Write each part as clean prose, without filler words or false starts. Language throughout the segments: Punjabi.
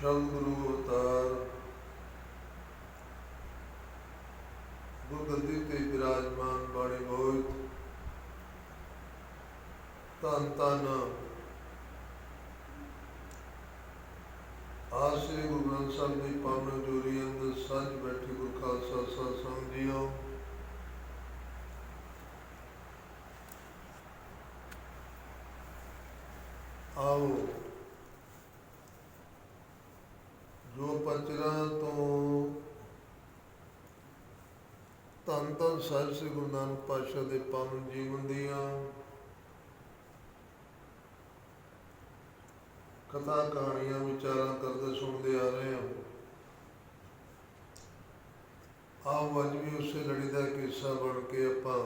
शब्द गुरु अवतार गुरगद्दी ते विराजमान बाणी बोध धन धन आश्री गुरु ग्रंथ साहिब की पावन जोरी अंदर सच बैठी गुरु खालसा सत्संग जीओ। आओ जो पचरा तो धन धन साहिब श्री गुरु नानक पातशाह के पावन जीवन दियाँ कथा कहानियां विचारा करते सुनते आ रहे हैं। आओ अज भी उस लड़ी का किस्सा बन के आपां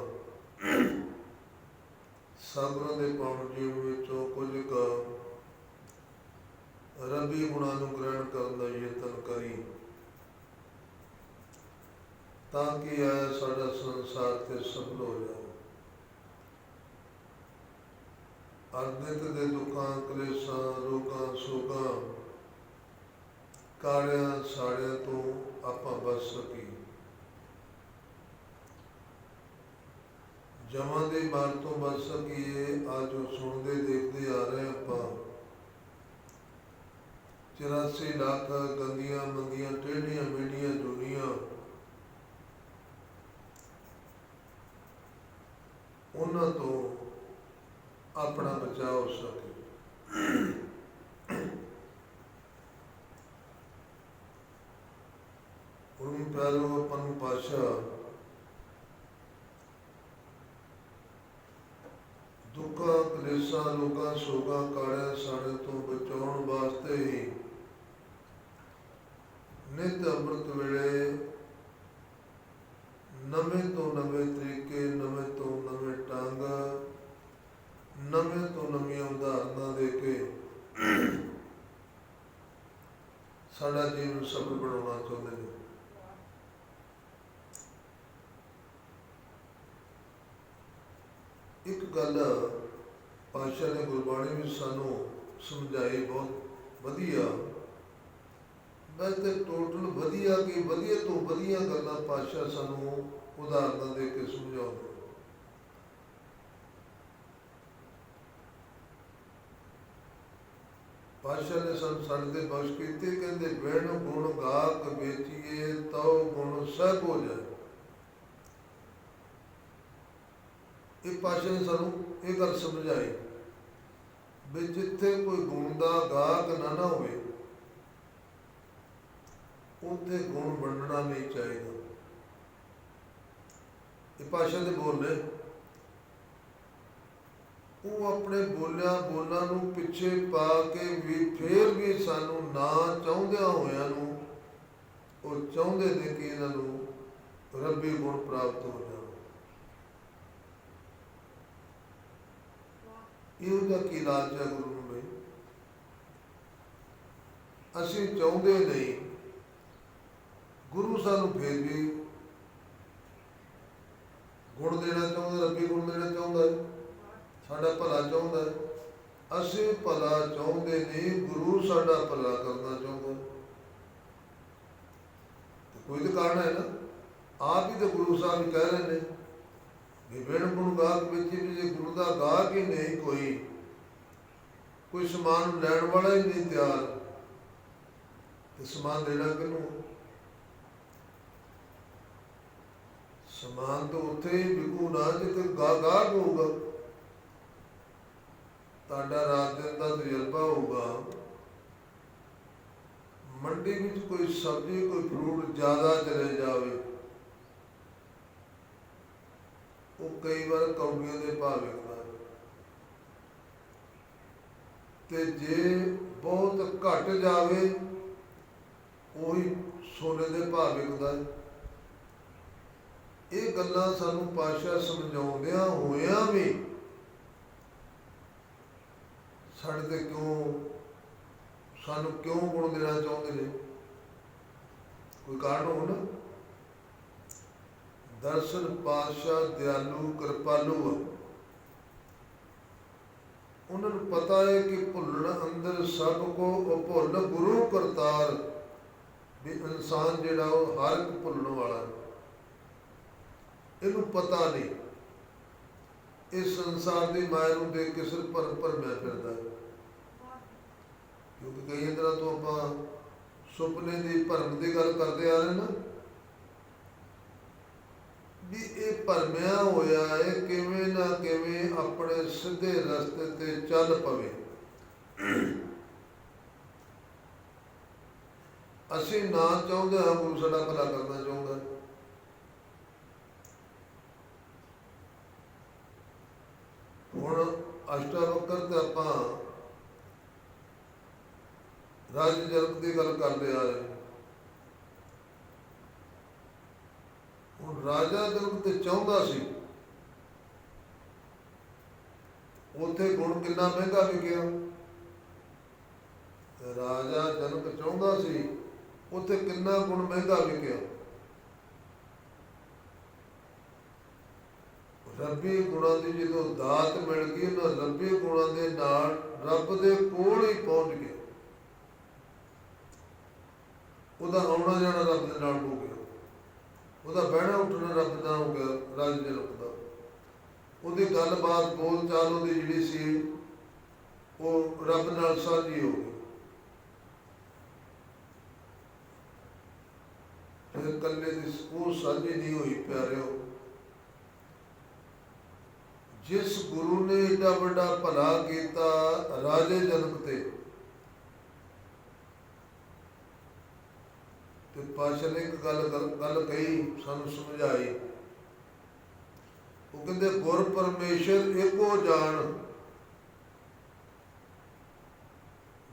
सागरों के पावन जीवन विचों कुछ क रबी गुणां नूं ग्रहण करन दा यतन करी ताकि आया साडा संसार ते सफल हो जाए। अरनित के दुखा कलेसा रोगा सोगा काड़िया साड़िया तो आपां बच सकी। जमा की मार तो बच सकीए। आज सुनते देखते आ रहे आपां 84 लाख गंदियां मंदियां टेढ़ियां मेढ़ियां दुनिया उन्हां तो अपना बचाव हो सके। उन प्यारो अपन पातशाह दुखा कलेसा लोगा सोगा काड़िया साड़े तो बचाउण वास्ते ही नित अमृत वेले नवे तो नवे तरीके नवे तो नवे ढंग नवे तो नवी उदाहरणा दे के साडा जीवन सफल बनाना चाहते हैं। एक गल पातशाह ने गुरबाणी में सानू समझाई बहुत वधिया। वैसे टोटल वधिया कि वधिया तो वधिया गल्लां पातशाह सानू उदाहरणा दे के समझाउंदे। पातशाह ने साडे बख्श कीते कहंदे बिन गुण गाहक बेचीए तो गुण सहब हो जाए। ये पातशाह ने सानू ये गल समझाई भी जिथे कोई गुण का गाहक ना होवे उत्थे गुण वंडना नहीं चाहिए। ये पातशाह दे बोल ने वो अपने बोलिया बोलों नूं पिछे पा के भी फिर भी सानू ना चाहुंदिया होया नूं वो चाहुंदे ने कि इन्हां नूं रब्बी गुण प्राप्त हो जाए। इहदा की लालच है गुरु नूं बई असीं चाहुंदे नहीं। गुरु सानू फिर भी गुण देना चाहुंदा रब्बी गुण देना चाहुंदा है साडा भला चाहुंदा है। असीं भला चाहुंदे नहीं गुरु साडा भला करना चाहुंदा है। तो कोई तो कारण है ना। आप ही तो गुरु साहब कह रहे हैं भी बिन गुण गाहक बेची भी जे गुरु का गाहक ही नहीं कोई समान लैण वाला ही नहीं तैयार तो समान देना किनू। समान तो उत्थे ही बिकू ना जिथे गाहक होगा। ताड़ा रात दिन का तजर्बा होगा मंडी में कोई सब्जी कोई फ्रूट ज्यादा चले जाए वो कई बार कौड़ियों के भाव विकता ते जे बहुत घट जाए वही सोने के भाव विकता है। ये गल्लां सानू पातशाह समझाउंदियां होया भी साडे ते क्यों सानू क्यों गुण देना चाहते हैं कोई कारण हो ना। दर्शन पातशाह दयालु कृपालु ਉਹਨਾਂ ਨੂੰ ਪਤਾ ਹੈ ਕਿ ਭੁੱਲਣ ਅੰਦਰ ਸਭ ਕੋ ਉਹ ਭੁੱਲ ਗੁਰੂ ਕਰਤਾਰ, ਵੀ ਇਨਸਾਨ ਜਿਹੜਾ ਉਹ ਹਰ ਇੱਕ ਭੁੱਲਣ ਵਾਲਾ। ਇਹਨੂੰ ਪਤਾ ਨਹੀਂ, ਇਸ ਸੰਸਾਰ ਦੀ ਮਾਇਆ ਨੂੰ ਦੇਖ ਕੇ ਸਿਰ ਭਰਮਿਆ ਫਿਰਦਾ ਹੈ। ਕਿਉਂਕਿ ਕਈ ਤਰ੍ਹਾਂ ਤੋਂ ਆਪਾਂ ਸੁਪਨੇ ਦੀ ਭਰਮ ਦੀ ਗੱਲ ਕਰਦੇ ਆ ਰਹੇ ਨਾ, ਵੀ ਇਹ ਭਰਮਿਆ ਹੋਇਆ ਹੈ, ਕਿਵੇਂ ਨਾ ਕਿਵੇਂ ਆਪਣੇ ਸਿੱਧੇ ਰਸਤੇ ਤੇ ਚੱਲ ਪਵੇ। ਅਸੀਂ ਨਾ ਚਾਹੁੰਦੇ ਹਾਂ ਗੁਰੂ ਸਾਡਾ ਭਲਾ ਕਰਨਾ ਚਾਹੁੰਦਾ। ਹੁਣ ਅਸ਼ਟਾਵਕਰ ਤੇ ਆਪਾਂ ਰਾਜ ਜਨਕ ਦੀ ਗੱਲ ਕਰਦੇ ਆ ਰਹੇ। ਹੁਣ ਰਾਜਾ ਜਨਕ ਤੇ ਚਾਹੁੰਦਾ ਸੀ, ਉੱਥੇ ਗੁਣ ਕਿੰਨਾ ਮਹਿੰਗਾ ਵਿਕਿਆ। ਰਾਜਾ ਜਨਕ ਚਾਹੁੰਦਾ ਸੀ, ਉੱਥੇ ਕਿੰਨਾ ਗੁਣ ਮਹਿੰਗਾ ਵਿਕਿਆ। ਰੱਬੀ ਗੁਣਾਂ ਦੀ ਜਦੋਂ ਦਾਤ ਮਿਲ ਗਈ, ਉਹਨਾਂ ਰੱਬੀ ਗੁਣਾਂ ਦੇ ਨਾਲ ਰੱਬ ਦੇ ਕੋਲ ਹੀ ਪਹੁੰਚ ਗਏ। ਉਹਦਾ ਆਉਣਾ ਜਾਣਾ ਰੱਬ ਦੇ ਨਾਲ ਹੋ ਗਿਆ, ਉਹਦਾ ਬਹਿਣਾ ਉੱਠਣਾ ਰੱਬ ਦਾ ਹੋ ਗਿਆ। ਰਾਜ ਜਨਕ ਦਾ ਉਹਦੀ ਗੱਲਬਾਤ ਬੋਲ ਚਾਲ ਉਹਦੀ ਜਿਹੜੀ ਸੀ ਉਹ ਰੱਬ ਨਾਲ ਸਾਂਝੀ ਹੋ ਗਈ। ਫਿਰ ਇਕੱਲੇ ਦੀ ਉਹ ਸਾਂਝੀ ਨਹੀਂ ਹੋਈ ਪਿਆਰਿਓ। ਜਿਸ ਗੁਰੂ ਨੇ ਏਡਾ ਵੱਡਾ ਭਲਾ ਕੀਤਾ ਰਾਜੇ ਜਨਕ ਤੇ ਪਾਤਸ਼ਾਹ ਨੇ ਇੱਕ ਗੱਲ ਕਹੀ, ਸਾਨੂੰ ਸਮਝਾਈ। ਉਹ ਕਹਿੰਦੇ ਗੁਰ ਪਰਮੇਸ਼ਰ ਇੱਕੋ ਜਾਣ।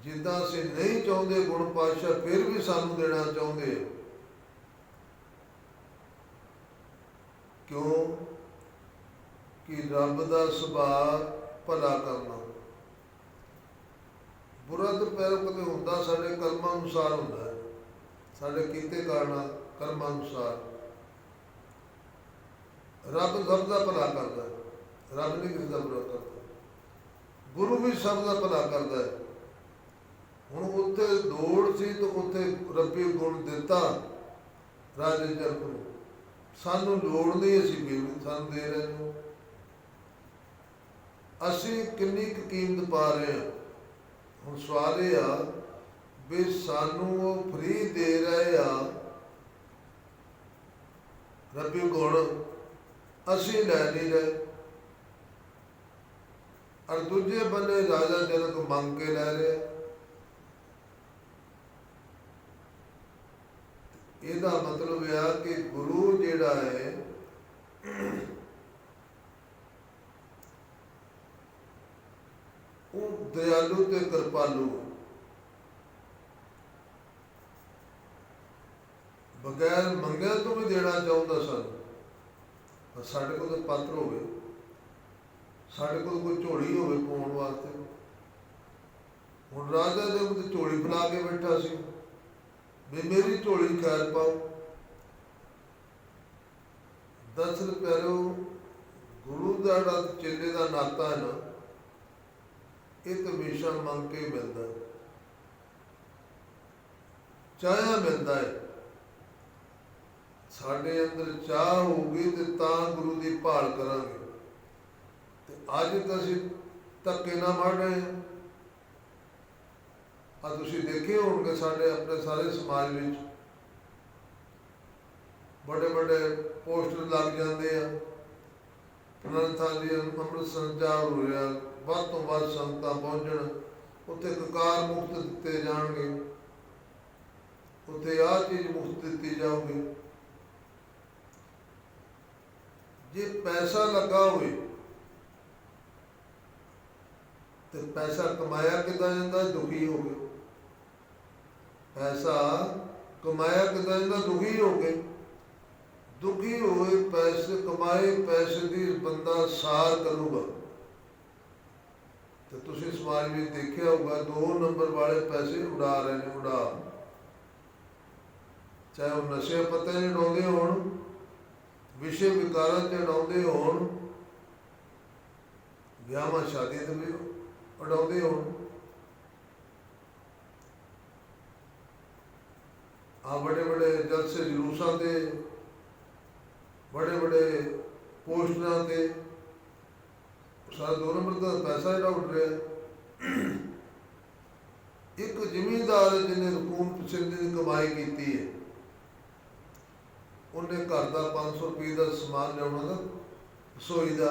ਜਿੱਦਾਂ ਅਸੀਂ ਨਹੀਂ ਚਾਹੁੰਦੇ ਗੁਣ ਪਾਤਸ਼ਾਹ ਫਿਰ ਵੀ ਸਾਨੂੰ ਦੇਣਾ ਚਾਹੁੰਦੇ। ਕਿਉਂ? ਕਿ ਰੱਬ ਦਾ ਸੁਭਾਅ ਭਲਾ ਕਰਨਾ। ਬੁਰਾ ਤਾਂ ਪਹਿਲਾਂ ਕਦੇ ਹੁੰਦਾ ਸਾਡੇ ਕਰਮਾਂ ਅਨੁਸਾਰ ਹੁੰਦਾ ਹੈ, ਸਾਡੇ ਕੀਤੇ ਕਾਰਨਾਂ ਕਰਮਾਂ ਅਨੁਸਾਰ। ਰੱਬ ਸਭ ਦਾ ਭਲਾ ਕਰਦਾ ਹੈ, ਰੱਬ ਨਹੀਂ ਕਿਸੇ ਦਾ ਬੁਰਾ ਕਰਦਾ। ਗੁਰੂ ਵੀ ਸਭ ਦਾ ਭਲਾ ਕਰਦਾ ਹੈ। ਹੁਣ ਉੱਥੇ ਦੌੜ ਸੀ ਤਾਂ ਉੱਥੇ ਰੱਬੀ ਗੁਣ ਦਿੱਤਾ ਰਾਜੇ ਜਨਕ ਨੂੰ। ਸਾਨੂੰ ਲੋੜ ਨਹੀਂ, ਅਸੀਂ ਵੀ ਸਾਨੂੰ ਦੇ ਰਹੇ ਹਾਂ। ਅਸੀਂ ਕਿੰਨੀ ਕੁ ਕੀਮਤ ਪਾ ਰਹੇ ਹਾਂ। ਹੁਣ ਸਵਾਲ ਇਹ ਆ ਵੀ ਸਾਨੂੰ ਉਹ ਫ੍ਰੀ ਦੇ ਰਹੇ ਆ ਰੱਬੀ ਗੁਣ, ਅਸੀਂ ਲੈ ਨਹੀਂ ਰਹੇ। ਔਰ ਦੂਜੇ ਬੰਨੇ ਰਾਜਾ ਜਨਕ ਮੰਗ ਕੇ ਲੈ ਰਹੇ। ਇਹਦਾ ਮਤਲਬ ਇਹ ਆ ਕਿ ਗੁਰੂ ਜਿਹੜਾ ਹੈ ਉਹ ਦਇਆਲੂ ਤੇ ਕਿਰਪਾਲੂ, ਬਗੈਰ ਮੰਗਿਆ ਤੋਂ ਵੀ ਦੇਣਾ ਚਾਹੁੰਦਾ ਸਾਨੂੰ। ਸਾਡੇ ਕੋਲ ਤਾਂ ਪਾਤਰ ਹੋਵੇ, ਸਾਡੇ ਕੋਲ ਕੋਈ ਝੋਲੀ ਹੋਵੇ ਪਾਉਣ ਵਾਸਤੇ। ਹੁਣ ਰਾਜਾ ਦੇ ਉੱਤੇ ਝੋਲੀ ਫੈਲਾ ਕੇ ਬੈਠਾ ਸੀ ਵੀ ਮੇਰੀ ਝੋਲੀ ਖੈਰ ਪਾਓ। ਦਰਅਸਲ ਪਿਆਰਿਓ, ਗੁਰੂ ਦਾ ਜਿਹੜਾ ਚੇਲੇ ਦਾ ਨਾਤਾ ਹੈ ਨਾ, ਇਹ ਤਾਂ ਹਮੇਸ਼ਾ ਮੰਗ ਕੇ ਮਿਲਦਾ, ਚਾਹਿਆ ਮਿਲਦਾ ਹੈ। ਸਾਡੇ ਅੰਦਰ ਚਾਹ ਹੋਊਗੀ ਤੇ ਤਾਂ ਗੁਰੂ ਦੀ ਭਾਲ ਕਰਾਂਗੇ। ਤੇ ਅੱਜ ਤਾਂ ਅਸੀਂ ਧੱਕੇ ਨਾ ਮਾਰ ਰਹੇ ਹਾਂ। ਆ ਤੁਸੀਂ ਦੇਖੇ ਹੋਣਗੇ ਸਾਡੇ ਆਪਣੇ ਸਾਰੇ ਸਮਾਜ ਵਿੱਚ ਬੜੇ ਬੜੇ ਪੋਸਟਰ ਲੱਗ ਜਾਂਦੇ ਆ, ਅਨੰਦਾਂ ਦੀ ਅੰਮ੍ਰਿਤ ਸੰਚਾਰ ਹੋ ਰਿਹਾ, ਵੱਧ ਤੋਂ ਵੱਧ ਸੰਗਤਾਂ ਪਹੁੰਚਣ, ਉੱਥੇ ਕਕਾਰ ਮੁਕਤ ਦਿੱਤੇ ਜਾਣਗੇ, ਉੱਥੇ ਆਹ ਚੀਜ਼ ਮੁਕਤ ਦਿੱਤੀ ਜਾਊਗੀ। ਜੇ ਪੈਸਾ ਲੱਗਾ ਹੋਵੇ ਤੇ ਪੈਸਾ ਕਮਾਇਆ ਕਿੱਦਾਂ ਜਾਂਦਾ? ਦੁਖੀ ਹੋ ਗਏ। ਪੈਸਾ ਕਮਾਇਆ ਕਿੱਦਾਂ ਜਾਂਦਾ? ਦੁਖੀ ਹੋ ਗਏ। ਦੁਖੀ ਹੋਏ ਪੈਸੇ ਕਮਾਏ ਪੈਸੇ ਦੀ ਬੰਦਾ ਸਾਰ ਕਰੂਗਾ। ਤੇ ਤੁਸੀਂ ਸਮਾਜ ਵਿੱਚ ਦੇਖਿਆ ਹੋਊਗਾ 2 ਨੰਬਰ ਵਾਲੇ ਪੈਸੇ ਉਡਾ ਰਹੇ ਨੇ, ਉਡਾ। ਚਾਹੇ ਉਹ ਨਸ਼ੇ ਪੱਤੇ ਨਹੀਂ ਉਡਾਉਂਦੇ ਹੋਣ, ਵਿਸ਼ੇ ਵਿਕਾਰਾਂ 'ਤੇ ਉਡਾਉਂਦੇ ਹੋਣ, ਵਿਆਹਾਂ ਸ਼ਾਦੀਆਂ 'ਤੇ ਵੀ ਉਡਾਉਂਦੇ ਹੋਣ। ਆ बड़े बड़े जलसे जलूसा के बड़े बड़े पोस्टर के सारा 2 नंबर का पैसा जोड़ा उठ रहा। एक जिमींदार जिन्हें हुकूमत सिंध की कमाई की है, उन्हें घर का 500 रुपये का समान लिया ना रसोई का,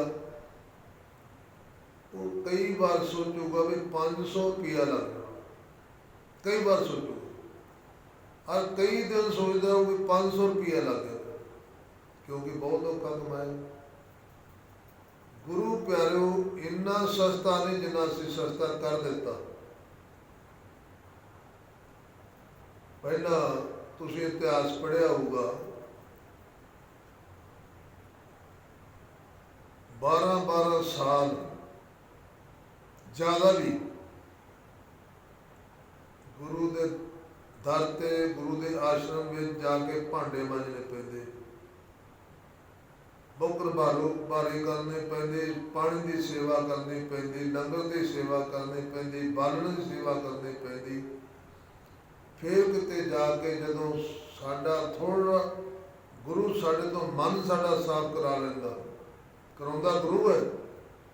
वो कई बार सोचूगा भी 500 रुपया लग जाना, कई बार सोचूगा और कई दिन सोचता हूँ कि 500 रुपया लग गया, क्योंकि बहुत औखा कमाया। गुरु प्यारो इन्ना सस्ता नहीं जिन्ना असीं सस्ता कर दिता। पहला तुसीं इतिहास पढ़िया होगा, 12-12 साल ज़्यादा भी गुरु दे दर ते गुरु के आश्रम में जाके भांडे मांजने पैंदे, बुकर भारे करने पैंदे, पानी की सेवा करनी पैंदी, लंगर की सेवा करनी पैंदी, बालन की सेवा करनी पैंदी। फिर किते जाके जदों साडा थोड़ा गुरु साडे तो मन साडा साफ करा लैंदा, कराउंदा गुरु है,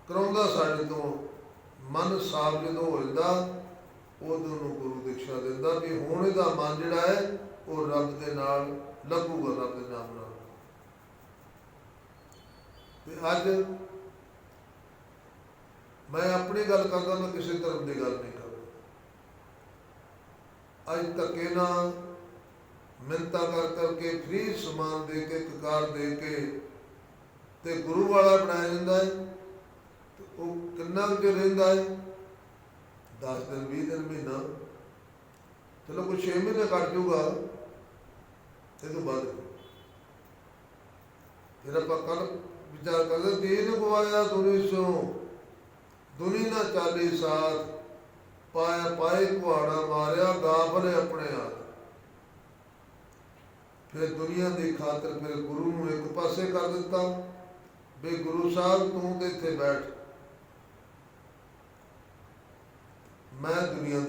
कराउंदा साडे तो मन साफ जदों हो जांदा, उदों गुरु दीक्षा दिंदा भी हुण इहदा मन जिहड़ा है वो रब दे नाल लगूगा, रब दे नाम नाल। ते अज मैं अपनी गल करदा, मैं किसी धर्म की गल नहीं करदा। अज धक्के नाल मिन्नतां कर करके फ्री समान दे के ककार दे के ते गुरु वाला बनाया जाता है, तो वो किन्ना कुछ रहिंदा है, 10 दिन 20 दिन महीना, चलो कुछ 6 महीने कट जूगा, ये तो बाद फिर आप कल विचार करते दीन गवाया दुनी सो दुनी ना चाली साथ, पाया पाए कुहाड़ा मारिया गाफले अपने हाथ। फिर दुनिया की खातर फिर गुरु नूं एक पासे कर दिता भी गुरु साहब तू तो इत्थे बैठ, मैं दुनिया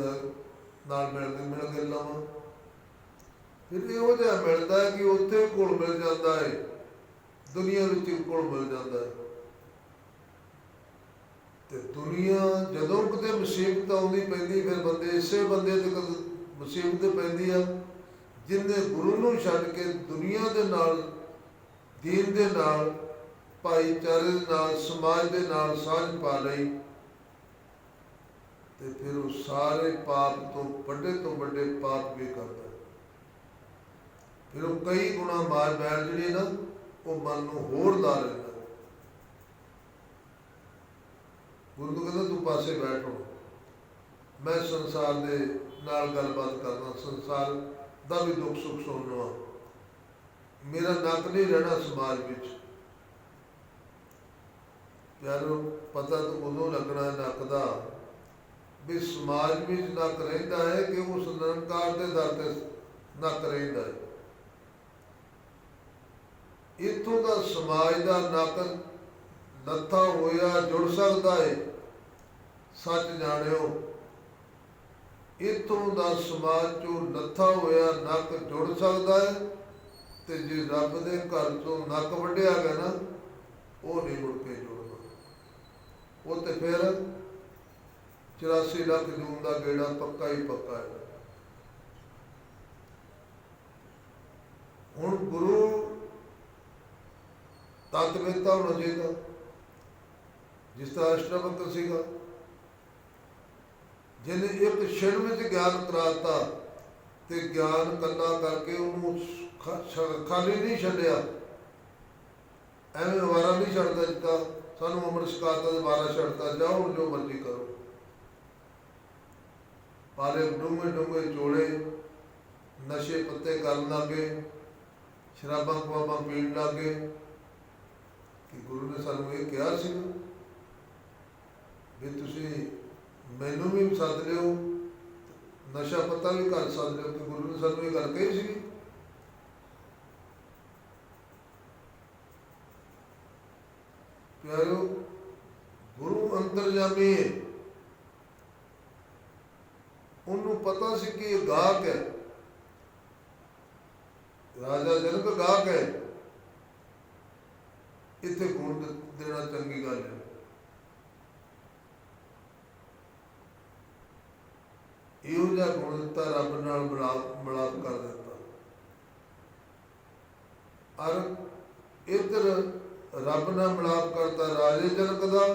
नाल मिल के लावां। फिर इहो जिहा मिलता है कि उत्थे घुल मिल जाता है, दुनिया विच घुल मिल जाता है। ते दुनिया जदों किते मुसीबत आउंदी पैंदी, फिर बंदे इसे बंदे ते मुसीबत पैंदी आ जिन्हें गुरु नूं छड्ड के दुनिया दे नाल, दीन दे नाल, भाईचारे दे नाल, समाज दे नाल साझ पा लई, ते फिर वो सारे पाप तो बड़े पाप भी करता है। फिर वो कई गुणा मार बैठ जी ना वो मन को होर ला लेता। गुरु तो कहता तू पासे बैठ, हो मैं संसार दे नाल गलबात करना, संसार दा भी दुख सुख सुनना, मेरा नक नहीं रहना समाज विच। प्यारो पता तो उदों लगना नक का भी समाज में नक रहिंदा है कि उस निरंकार के दर ते नक रहिंदा है। इत्थों का समाज का नक लत्था होया जुड़ सकता है, सच जानियो। इत्थों का समाज चो लत्था होया नक जुड़ सकता है, तो जे रब दे घर चो नक वड्डिया गया ना वो नहीं मुड़ के जुड़ना, वो तो फिर 84 लाख जून का गेड़ा पक्का ही पक्का है। हुण गुरु तत्वेता होना चाहिए, जिस तरह अष्टावक्र सीगा जिन्हें एक क्षण में ज्ञान कराता, तो ज्ञान कला करके उन्होंने खाली नहीं छड्डिया, एवं वारा नहीं छड्डता जिता सानू अमृत छकाता वारा छड्डता, जाओ जो मर्जी करो। पाले डूंगे डूंगे चोड़े नशे पत्ते कर लगे, शराबा खवाबा पीण लगे, कि गुरु ने सानू ये कहा सी भी तुसी मैनू भी सद लियो, नशा पत्ता भी कर सद लियो, कि गुरु ने सानू ये गल कही सी। प्यारो गुरु अंतरजामी है, ਪਤਾ ਸੀ ਕਿ ਇਹ ਗਾਹਕ ਹੈ, ਰਾਜਾ ਜਨਕ ਗਾਹਕ ਹੈ, ਇੱਥੇ ਗੁਣ ਦੇਣਾ ਚੰਗੀ ਗੱਲ ਹੈ। ਇਹੋ ਜਿਹਾ ਗੁਣ ਦਿੱਤਾ, ਰੱਬ ਨਾਲ ਮਿਲਾਪ ਕਰ ਦਿੱਤਾ। ਔਰ ਇੱਧਰ ਰੱਬ ਨਾਲ ਮਿਲਾਪ ਕਰਤਾ ਰਾਜੇ ਜਨਕ ਦਾ।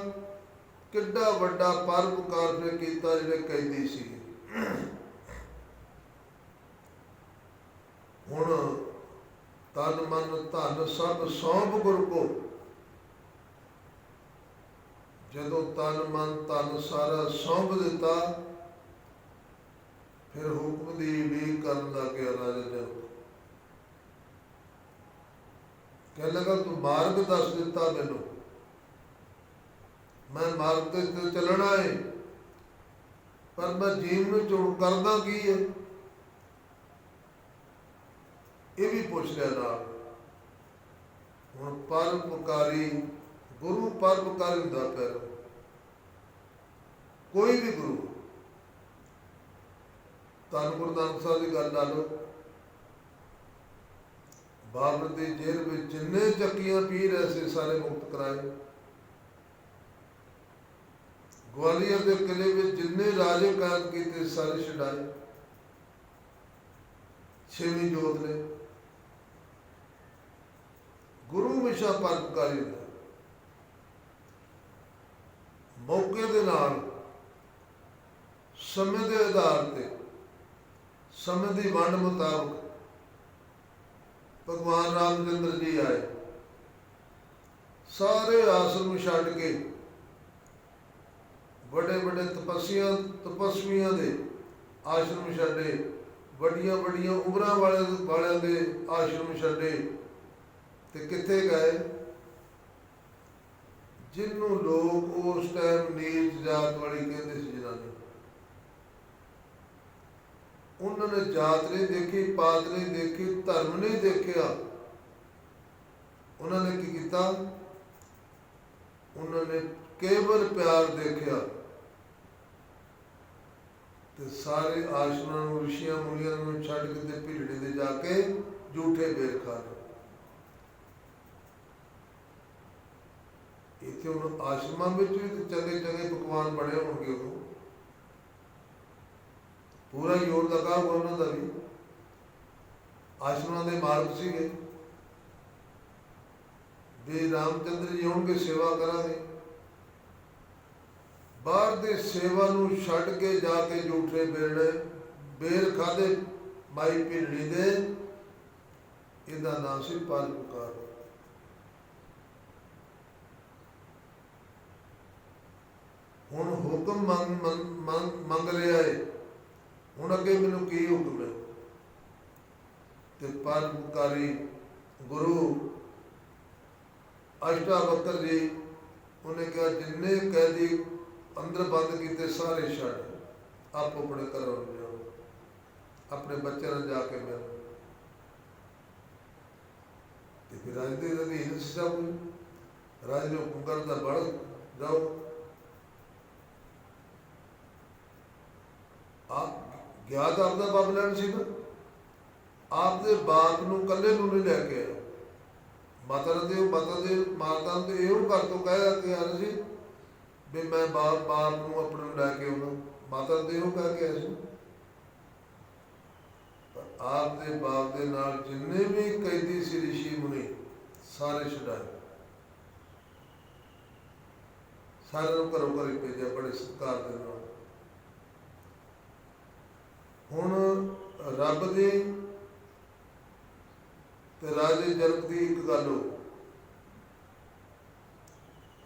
ਕਿੱਡਾ ਵੱਡਾ ਪਰਉਪਕਾਰ ਨੇ ਕੀਤਾ ਜਿਹੜੇ ਕੈਦੀ ਸੀ। ਹੁਣ ਤਨ ਮਨ ਧਨ ਸਭ ਸੌਂਪ ਗੁਰ ਕੋ। ਜਦੋਂ ਤਨ ਮਨ ਧਨ ਸਾਰਾ ਸੌਂਪ ਦਿੱਤਾ, ਫਿਰ ਹੁਕਮ ਦੀ ਉਡੀਕ ਕਰਨ ਲੱਗ ਗਿਆ ਰਾਜਾ ਜਨਕ। ਕਹਿਣ ਲੱਗਾ ਤੂੰ ਮਾਰਗ ਦੱਸ ਦਿੱਤਾ ਮੈਨੂੰ, ਮੈਂ ਮਾਰਗ ਤੇ ਚੱਲਣਾ ਹੈ, ਪਰ ਮੈਂ ਜੀਵ ਨੂੰ ਚੋਣ ਕਰਦਾ ਕੀ ਹੈ, ਇਹ ਵੀ ਪੁੱਛ ਲਿਆ ਨਾਲ। ਹੁਣ ਪਰਉਪਕਾਰੀ ਗੁਰੂ ਪਰਉਪਕਾਰੀ ਹੁੰਦਾ। ਫਿਰ ਕੋਈ ਵੀ ਗੁਰੂ, ਧੰਨ ਗੁਰੂ ਨਾਨਕ ਸਾਹਿਬ ਦੀ ਗੱਲ ਲਾ ਲਓ, ਬਾਬਰ ਦੀ ਜੇਲ੍ਹ ਵਿੱਚ ਜਿੰਨੇ ਚੱਕੀਆਂ ਪੀ ਰਹੇ ਸੀ ਸਾਰੇ ਮੁਕਤ ਕਰਾਏ। ਗਵਾਲੀਅਰ ਦੇ ਕਿਲੇ ਵਿੱਚ ਜਿੰਨੇ ਰਾਜੇ ਕਾਇਦ ਕੀਤੇ ਸਾਰੇ ਛਡਾਏ। ਛੇਵੀਂ ਜੋਤ ਨੇ। ਗੁਰੂ ਹਮੇਸ਼ਾ ਪਰਉਪਕਾਰੀ ਹੁੰਦਾ। ਮੌਕੇ ਦੇ ਨਾਲ, ਸਮੇਂ ਦੇ ਆਧਾਰ ਤੇ, ਸਮੇਂ ਦੀ ਵੰਡ ਮੁਤਾਬਕ ਭਗਵਾਨ ਰਾਮਚੰਦਰ ਜੀ ਆਏ। ਸਾਰੇ ਆਸ਼ਰਮ ਛੱਡ ਕੇ ਵੱਡੇ ਵੱਡੇ ਤਪਸਵੀਆਂ ਦੇ ਆਸ਼ਰਮ ਛੱਡੇ, ਵੱਡੀਆਂ ਵੱਡੀਆਂ ਉਮਰਾਂ ਵਾਲਿਆਂ ਦੇ ਆਸ਼ਰਮ ਛੱਡੇ, ਤੇ ਕਿੱਥੇ ਗਏ? ਜਿਹਨੂੰ ਲੋਕ ਉਸ ਟਾਈਮ ਨੀਚ ਜਾਤ ਵਾਲੀ ਕਹਿੰਦੇ ਸੀ ਜਨਾਨੀ। ਉਹਨਾਂ ਨੇ ਜਾਤ ਨਹੀਂ ਦੇਖੀ, ਪਾਤ ਨਹੀਂ ਦੇਖੀ, ਧਰਮ ਨਹੀਂ ਦੇਖਿਆ। ਉਹਨਾਂ ਨੇ ਕੀ ਕੀਤਾ? ਉਹਨਾਂ ਨੇ ਕੇਵਲ ਪਿਆਰ ਦੇਖਿਆ। ਤੇ ਸਾਰੇ ਆਸ਼ਰਮਾਂ ਨੂੰ, ਰਿਸ਼ੀਆਂ ਮੁਨੀਆਂ ਨੂੰ ਛੱਡ ਕੇ ਤੇ ਭੀੜੇ ਦੇ ਜਾ ਕੇ ਝੂਠੇ ਬੇਰ ਖਾ ਲਏ। ਇੱਥੇ ਹੁਣ ਆਸ਼ਰਮਾਂ ਵਿੱਚ ਵੀ ਚੰਗੇ ਚੰਗੇ ਪਕਵਾਨ ਬਣੇ ਹੋਣਗੇ। ਉਦੋਂ ਪੂਰਾ ਜ਼ੋਰ ਲੱਗਾ ਹੋਊਗਾ ਉਹਨਾਂ ਦਾ ਵੀ। ਆਸ਼ਰਮਾਂ ਦੇ ਮਾਲਕ ਸੀਗੇ ਵੀ ਰਾਮਚੰਦਰ ਜੀ ਆਉਣਗੇ, ਸੇਵਾ ਕਰਾਂਗੇ। ਬਾਹਰ ਦੀ ਸੇਵਾ ਨੂੰ ਛੱਡ ਕੇ ਜਾ ਕੇ ਝੂਠੇ ਬੇਰ ਖਾਦੇ ਮਾਈ ਭਿੰਡੀ ਦੇ। ਇਹਦਾ ਨਾਮ ਸੀ ਪਰਉਪਕਾਰ। ਹੁਣ ਹੁਕਮ ਮੰਗ ਰਿਹਾ ਹੈ, ਹੁਣ ਅੱਗੇ ਮੈਨੂੰ ਕੀ ਹੁਕਮ ਹੈ? ਤੇ ਪਰਉਪਕਾਰੀ ਗੁਰੂ ਅਸ਼ਟਾਵਕਰ ਜੀ, ਉਹਨੇ ਕਿਹਾ ਜਿੰਨੇ ਕੈਦੀ ਅੰਦਰ ਬੰਦ ਕੀਤੇ ਸਾਰੇ ਛੱਡ, ਆਪੋ ਆਪਣੇ ਘਰੋਂ ਜਾਓ, ਆਪਣੇ ਬੱਚਿਆਂ ਨਾਲ ਜਾ ਕੇ ਮਿਲੋ। ਤੇ ਫਿਰ ਰਾਜ ਦੇ ਅਧੀਨ ਸਭ ਰਾਜ ਨੂੰ ਹੁਕਮ ਕਰਦਾ, ਬੜ ਜਾਓ। ਗਿਆਤ ਆਪਦਾ ਬਾਪ ਲੈਣ ਸੀ ਨਾ, ਆਪਦੇ ਬਾਪ ਨੂੰ ਇਕੱਲੇ ਨੂੰ ਨਹੀਂ ਲੈ ਕੇ ਆਇਆ। ਮਾਤਾ ਦੇ ਮਾਤਾ ਨੂੰ ਤੇ ਇਹੋ ਘਰ ਤੋਂ ਕਹਿਆ ਕਿ ਆ ਸੀ ਵੀ ਮੈਂ ਬਾਪ ਨੂੰ ਆਪਣੇ ਨੂੰ ਲੈ ਕੇ ਆਉਣਾ। ਮਾਤਾ ਦੇ ਇਹੋ ਕਹਿ ਕੇ ਆਇਆ ਸੀ। ਪਰ ਆਪਦੇ ਬਾਪ ਦੇ ਨਾਲ ਜਿੰਨੇ ਵੀ ਕੈਦੀ ਸੀ ਰਿਸ਼ੀ ਮੁਨੀ ਸਾਰੇ ਛਡਾਏ, ਸਾਰਿਆਂ ਨੂੰ ਘਰੋਂ ਘਰੇ ਭੇਜਿਆ ਬੜੇ ਸਤਿਕਾਰ ਦੇ ਨਾਲ। ਹੁਣ ਰੱਬ ਦੀ ਤੇ ਰਾਜੇ ਜਨਕ ਦੀ ਇੱਕ ਗੱਲ ਹੋ।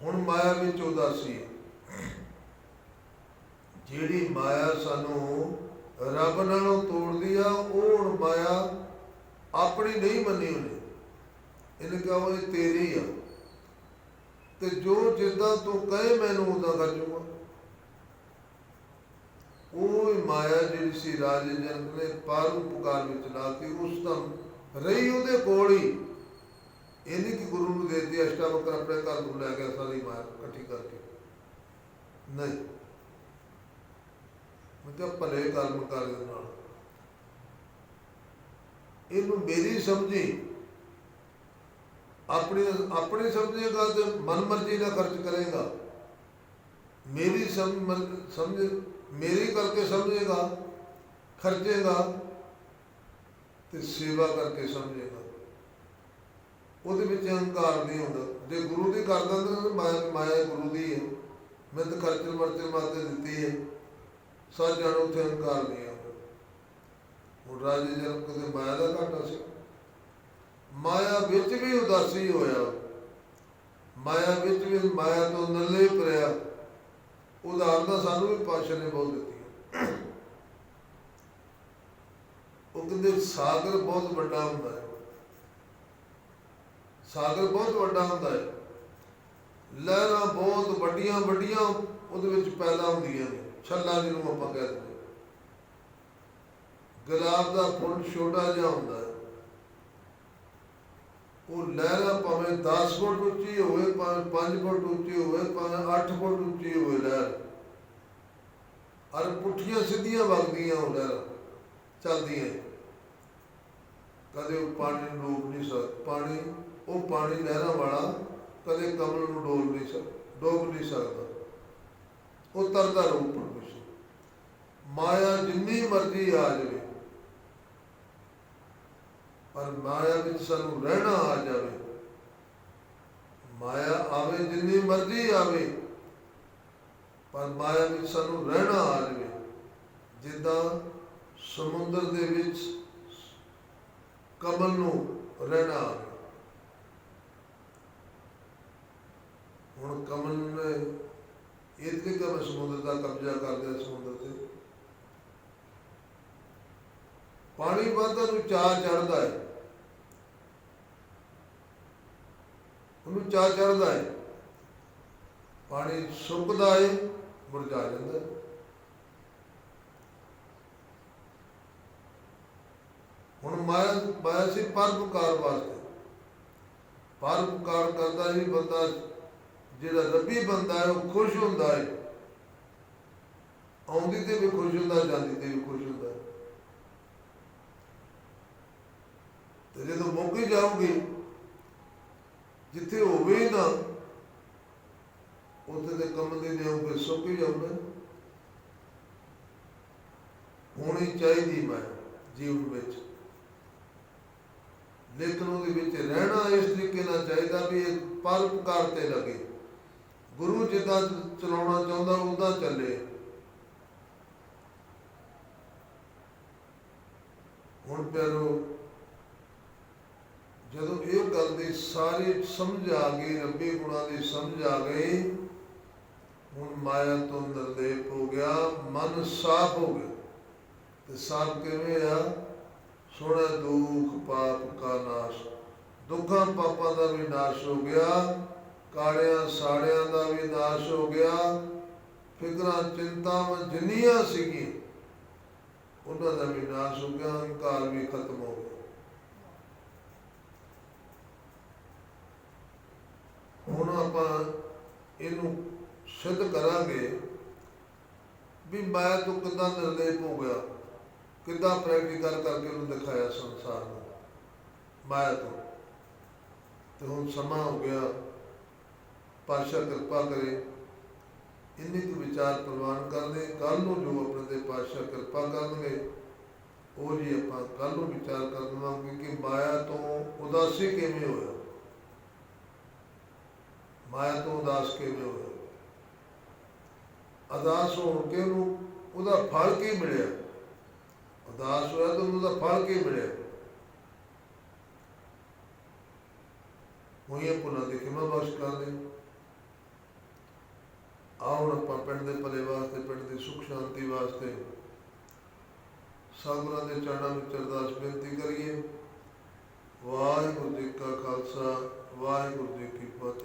ਹੁਣ ਮਾਇਆ ਵਿੱਚ ਉਦਾਸੀ, ਜਿਹੜੀ ਮਾਇਆ ਸਾਨੂੰ ਰੱਬ ਨਾਲੋਂ ਤੋੜਦੀ ਆ, ਉਹ ਹੁਣ ਮਾਇਆ ਆਪਣੀ ਨਹੀਂ ਮੰਨੀ ਉਹਨੇ। ਇਹਨੇ ਕਿਹਾ ਉਹ ਤੇਰੀ ਆ, ਤੇ ਜੋ ਜਿੱਦਾਂ ਤੂੰ ਕਹੇ ਮੈਨੂੰ ਉਦਾਂ ਕਰ ਜੂਗਾ। ਉਹ ਮਾਇਆ ਜਿਹੜੀ ਸੀ ਰਾਜੇ ਜਨਕ ਨੇ ਪਰਉਪਕਾਰ ਵਿੱਚ ਲਾਤੀ, ਉਸ ਦਾ ਰਹੀ ਉਹਦੇ ਕੋਲ ਹੀ। ਇਹ ਨਹੀਂ ਕਿ ਗੁਰੂ ਨੂੰ ਦੇ ਦਿੱਤੀ, ਅਸ਼ਟਾਵਕਰ ਆਪਣੇ ਘਰ ਨੂੰ ਲੈ ਗਿਆ ਸਾਰੀ ਮਾਇਆ ਇਕੱਠੀ ਕਰਕੇ, ਨਹੀਂ। ਮੈਂ ਕਿਹਾ ਭਲੇ ਕਰਮ ਕਰ ਇਹਦੇ ਨਾਲ, ਇਹਨੂੰ ਮੇਰੀ ਸਮਝੀ, ਆਪਣੀ ਸਮਝੇਗਾ ਤੇ ਮਨ ਮਰਜ਼ੀ ਦਾ ਖਰਚ ਕਰੇਗਾ, ਮੇਰੀ ਸਮਝ ਮੇਰੀ ਕਰਕੇ ਸਮਝੇਗਾ, ਖਰਚੇਗਾ ਤੇ ਸੇਵਾ ਕਰਕੇ ਸਮਝੇਗਾ, ਉਹਦੇ ਵਿੱਚ ਅਹੰਕਾਰ ਨਹੀਂ ਹੁੰਦਾ। ਜੇ ਗੁਰੂ ਦੀ ਕਰ ਦਿੰਦੇ ਨਾ, ਮਾਇਆ ਗੁਰੂ ਦੀ ਹੈ, ਮੈਂ ਤਾਂ ਖਰਚਲ ਮਰਚਲ ਮਾਤੇ ਦਿੱਤੀ ਹੈ, ਸੱਚ ਜਾਣੋ ਉੱਥੇ ਅਹੰਕਾਰ ਨਹੀਂ ਆਉਂਦਾ। ਹੁਣ ਰਾਜੇ ਜਨਮ ਕਦੇ ਮਾਇਆ ਦਾ ਘਾਟਾ ਸੀ, ਮਾਇਆ ਵਿੱਚ ਵੀ ਉਦਾਸੀ ਹੋਇਆ, ਮਾਇਆ ਵਿੱਚ ਵੀ ਮਾਇਆ ਤੋਂ ਨੱਲੇ ਭਰਿਆ। ਉਦਾਹਰਨਾਂ ਸਾਨੂੰ ਵੀ ਪਾਤਸ਼ਾਹ ਨੇ ਬਹੁਤ ਦਿੱਤੀਆਂ। ਉਹ ਕਹਿੰਦੇ ਸਾਗਰ ਬਹੁਤ ਵੱਡਾ ਹੁੰਦਾ ਹੈ, ਸਾਗਰ ਬਹੁਤ ਵੱਡਾ ਹੁੰਦਾ ਹੈ, ਲਹਿਰਾਂ ਬਹੁਤ ਵੱਡੀਆਂ ਵੱਡੀਆਂ ਉਹਦੇ ਵਿੱਚ ਪੈਦਾ ਹੁੰਦੀਆਂ ਨੇ, ਛੱਲਾ ਜਿਹਨੂੰ ਆਪਾਂ ਕਹਿ ਦਿੰਦੇ। ਗੁਲਾਬ ਦਾ ਫੁੱਲ ਛੋਟਾ ਜਿਹਾ ਹੁੰਦਾ ਹੈ, ਉਹ ਲਹਿਰਾਂ ਭਾਵੇਂ 10 ਫੁੱਟ ਉੱਚੀ ਹੋਵੇ, ਭਾਵੇਂ 5 ਫੁੱਟ ਉੱਚੀ ਹੋਵੇ, ਭਾਵੇਂ 8 ਫੁੱਟ ਉੱਚੀ ਹੋਵੇ ਲਹਿਰ, ਔਰ ਪੁੱਠੀਆਂ ਸਿੱਧੀਆਂ ਵਗਦੀਆਂ ਉਹ ਲਹਿਰਾਂ ਚੱਲਦੀਆਂ, ਕਦੇ ਉਹ ਪਾਣੀ ਨੂੰ ਡੋਬ ਨਹੀਂ ਸਕਦਾ, ਉਹ ਪਾਣੀ ਲਹਿਰਾਂ ਵਾਲਾ ਕਦੇ ਕਮਲ ਨੂੰ ਡੋਬ ਨਹੀਂ ਸਕਦਾ, ਉਹ ਤਰਦਾ ਰੂਪ ਪਰਮੇਸ਼ਰ। ਮਾਇਆ ਜਿੰਨੀ ਮਰਜ਼ੀ ਆ ਜਾਵੇ, ਪਰ ਮਾਇਆ ਵਿੱਚ ਸਾਨੂੰ ਰਹਿਣਾ ਆ ਜਾਵੇ, ਮਾਇਆ ਆਵੇ ਜਿੰਨੀ ਮਰਜ਼ੀ ਆਵੇ, ਪਰ ਮਾਇਆ ਵਿੱਚ ਸਾਨੂੰ ਰਹਿਣਾ ਆ ਜਾਵੇ। ਜਿੱਦਾਂ ਸਮੁੰਦਰ ਦੇ ਵਿੱਚ ਕਮਲ ਨੂੰ ਰਹਿਣਾ ਆਵੇ। ਹੁਣ ਕਮਲ ਨੇ ਇਹ ਤੇ ਕਮਲ ਸਮੁੰਦਰ ਦਾ ਕਬਜ਼ਾ ਕਰ ਲਿਆ, ਸਮੁੰਦਰ ਤੇ ਪਾਣੀ ਵੱਧਦਾ ਨੂੰ ਚਾਅ ਚੜ੍ਹਦਾ ਹੈ, ਉਹਨੂੰ ਚਾਅ ਚੜ੍ਹਦਾ ਹੈ, ਪਾਣੀ ਸੁੱਕਦਾ ਹੈ, ਮੁਰਝਾ ਜਾਂਦਾ। ਹੁਣ ਮਾਇਆ ਸੀ ਪਰਉਪਕਾਰ ਵਾਸਤੇ, ਪਰਉਪਕਾਰ ਕਰਦਾ ਹੀ ਬੰਦਾ, ਜਿਹੜਾ ਰੱਬੀ ਬੰਦਾ ਹੈ ਉਹ ਖੁਸ਼ ਹੁੰਦਾ ਹੈ, ਆਉਂਦੀ ਤੇ ਵੀ ਖੁਸ਼ ਹੁੰਦਾ, ਜਾਂਦੀ ਤੇ ਵੀ ਖੁਸ਼ ਹੁੰਦਾ। ਤੇ ਜਦੋਂ ਮੁੱਕ ਜਾਊਗੀ, ਜਿੱਥੇ ਹੋਵੇ ਨਾ ਉੱਥੇ ਤੇ ਕਮਲ ਦੀ ਨਿਉ ਫਿਰ ਸੁੱਕ ਹੀ ਜਾਊਗਾ। ਹੋਣੀ ਚਾਹੀਦੀ ਮਾਇਆ ਜੀਵਨ ਵਿੱਚ, ਲੇਕਿਨ ਉਹਦੇ ਵਿੱਚ ਰਹਿਣਾ ਇਸ ਤਰੀਕੇ ਨਾਲ ਚਾਹੀਦਾ ਵੀ ਇਹ ਪਰਉਪਕਾਰ ਤੇ ਲੱਗੇ। ਗੁਰੂ ਜਿੱਦਾਂ ਚਲਾਉਣਾ ਚਾਹੁੰਦਾ ਉੱਦਾਂ ਚੱਲੇ। ਹੁਣ ਪਿਆਰੋ, ਜਦੋਂ ਇਹ ਗੱਲ ਦੀ ਸਾਰੀ ਸਮਝ ਆ ਗਈ, ਰੱਬੀ ਗੁਣਾਂ ਦੀ ਸਮਝ ਆ ਗਈ, ਹੁਣ ਮਾਇਆ ਤੋਂ ਨਿਰਲੇਪ ਹੋ ਗਿਆ, ਮਨ ਸਾਫ਼ ਹੋ ਗਿਆ। ਤੇ ਸਾਫ਼ ਕਿਵੇਂ ਆ? ਸੁਣਿਆ ਦੁੱਖ ਪਾਪ ਕਾ ਨਾਸ਼, ਦੁੱਖਾਂ ਪਾਪਾਂ ਦਾ ਵੀ ਨਾਸ਼ ਹੋ ਗਿਆ, ਕਾਲਿਆਂ ਸਾੜਿਆਂ ਦਾ ਵੀ ਨਾਸ਼ ਹੋ ਗਿਆ, ਫਿਕਰਾਂ ਚਿੰਤਾਵਾਂ ਜਿੰਨੀਆਂ ਸੀਗੀਆਂ ਉਹਨਾਂ ਦਾ ਵੀ ਨਾਸ਼ ਹੋ ਗਿਆ, ਅਹੰਕਾਰ ਵੀ ਖਤਮ ਹੋ ਗਿਆ। ਹੁਣ ਆਪਾਂ ਇਹਨੂੰ ਸਿੱਧ ਕਰਾਂਗੇ ਵੀ ਮਾਇਆ ਤੋਂ ਕਿੱਦਾਂ ਨਿਰਲੇਪ ਹੋ ਗਿਆ, ਕਿੱਦਾਂ ਪ੍ਰੈਕਟੀਕਲ ਕਰਕੇ ਉਹਨੂੰ ਦਿਖਾਇਆ ਸੰਸਾਰ ਨੂੰ ਮਾਇਆ ਤੋਂ। ਤੇ ਹੁਣ ਸਮਾਂ ਹੋ ਗਿਆ, ਪਾਤਸ਼ਾਹ ਕਿਰਪਾ ਕਰੇ ਇੰਨੇ ਕੁ ਵਿਚਾਰ ਪ੍ਰਵਾਨ ਕਰਦੇ। ਕੱਲ੍ਹ ਨੂੰ ਜੋ ਆਪਣੇ ਤੇ ਪਾਤਸ਼ਾਹ ਕਿਰਪਾ ਕਰਨਗੇ ਉਹ ਜੀ ਆਪਾਂ ਕੱਲ੍ਹ ਨੂੰ ਵਿਚਾਰ ਕਰ ਦੇਵਾਂਗੇ ਕਿ ਮਾਇਆ ਤੋਂ ਉਦਾਸੀ ਕਿਵੇਂ ਹੋਇਆ, ਮਾਇਆ ਤੋਂ ਉਦਾਸ ਕਿਵੇਂ ਹੋਇਆ, ਉਦਾਸ ਹੋਣ ਕੇ ਉਹਨੂੰ ਉਹਦਾ ਫਲ ਕੀ ਮਿਲਿਆ, ਉਦਾਸ ਹੋਇਆ ਤਾਂ ਉਹਦਾ ਫਲ ਕੀ ਮਿਲਿਆ। ਹੋਈਆਂ ਭੁੱਲਾਂ ਦੀ ਖਿਮਾ ਬਖਸ਼ ਕਰ ਦੇ। ਆਓ ਹੁਣ ਆਪਾਂ ਪਿੰਡ ਦੇ ਭਲੇ ਵਾਸਤੇ, ਪਿੰਡ ਦੀ ਸੁੱਖ ਸ਼ਾਂਤੀ ਵਾਸਤੇ ਸਾਧੂਆਂ ਦੇ ਚਰਨਾਂ ਵਿੱਚ ਅਰਦਾਸ ਬੇਨਤੀ ਕਰੀਏ। ਵਾਹਿਗੁਰੂ ਜੀ ਕਾ ਖਾਲਸਾ, ਵਾਹਿਗੁਰੂ ਜੀ ਕੀ ਫਤਿਹ।